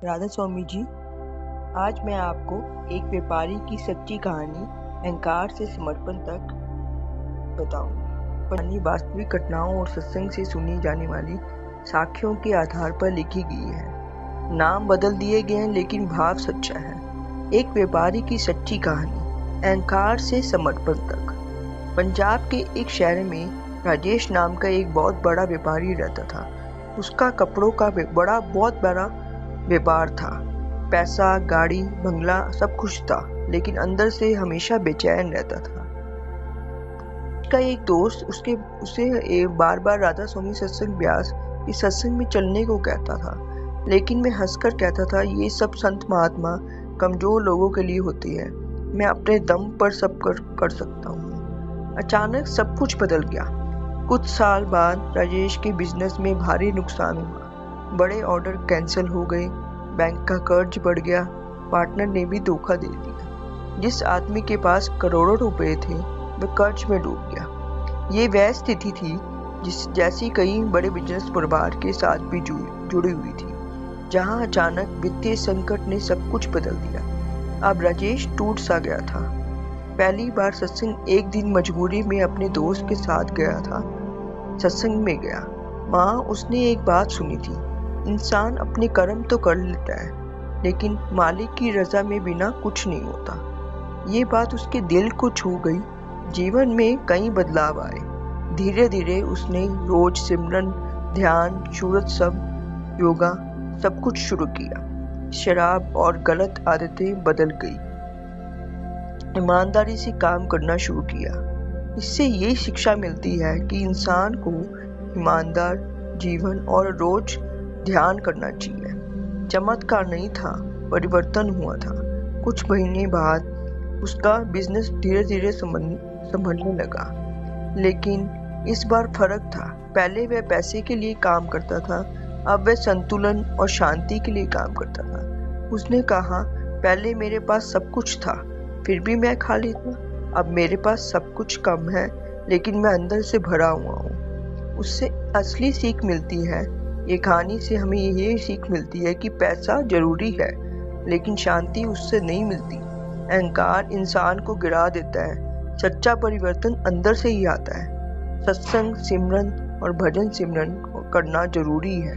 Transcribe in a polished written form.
राधा स्वामी जी, आज मैं आपको एक व्यापारी की सच्ची कहानी अहंकार से समर्पण तक बताऊंगी। कहानी वास्तविक घटनाओं और सत्संग से सुनी जाने वाली साक्ष्यों के आधार पर लिखी गई है। नाम बदल दिए गए हैं लेकिन भाव सच्चा है। एक व्यापारी की सच्ची कहानी, अहंकार से समर्पण तक। पंजाब के एक शहर में राजेश नाम का एक बहुत बड़ा व्यापारी रहता था। उसका कपड़ों का बहुत बड़ा व्यापार था। पैसा, गाड़ी, बंगला सब कुछ था, लेकिन अंदर से हमेशा बेचैन रहता था। उसका एक दोस्त उसे बार बार राधा स्वामी सत्संग ब्यास इस सत्संग में चलने को कहता था, लेकिन मैं हंसकर कहता था, ये सब संत महात्मा कमजोर लोगों के लिए होती है, मैं अपने दम पर सब कर सकता हूँ। अचानक सब कुछ बदल गया। कुछ साल बाद राजेश के बिजनेस में भारी नुकसान हुआ। बड़े ऑर्डर कैंसिल हो गए, बैंक का कर्ज बढ़ गया, पार्टनर ने भी धोखा दे दिया। जिस आदमी के पास करोड़ों रुपए थे वह कर्ज में डूब गया। ये वह स्थिति थी जैसी कई बड़े बिजनेस परिवार के साथ भी जुड़ी हुई थी, जहां अचानक वित्तीय संकट ने सब कुछ बदल दिया। अब राजेश टूट सा गया था। पहली बार सत्संग एक दिन मजबूरी में अपने दोस्त के साथ गया था। सत्संग में गया, वहाँ उसने एक बात सुनी थी, इंसान अपने कर्म तो कर लेता है, लेकिन मालिक की रजा में बिना कुछ नहीं होता। ये बात उसके दिल को छू गई। जीवन में कई बदलाव आए। धीरे धीरे उसने रोज सिमरन, ध्यान, सूरत सब, योगा सब कुछ शुरू किया। शराब और गलत आदतें बदल गई। ईमानदारी से काम करना शुरू किया। इससे ये शिक्षा मिलती है कि इंसान को ईमानदार जीवन और रोज ध्यान करना चाहिए। चमत्कार नहीं था, परिवर्तन हुआ था। कुछ महीने बाद उसका बिजनेस धीरे धीरे संभलने लगा, लेकिन इस बार फर्क था। पहले वह पैसे के लिए काम करता था, अब वह संतुलन और शांति के लिए काम करता था। उसने कहा, पहले मेरे पास सब कुछ था, फिर भी मैं खाली था। अब मेरे पास सब कुछ कम है, लेकिन मैं अंदर से भरा हुआ हूँ। उससे असली सीख मिलती है। ये कहानी से हमें ये सीख मिलती है कि पैसा जरूरी है, लेकिन शांति उससे नहीं मिलती। अहंकार इंसान को गिरा देता है। सच्चा परिवर्तन अंदर से ही आता है। सत्संग, सिमरन और भजन सिमरन करना जरूरी है।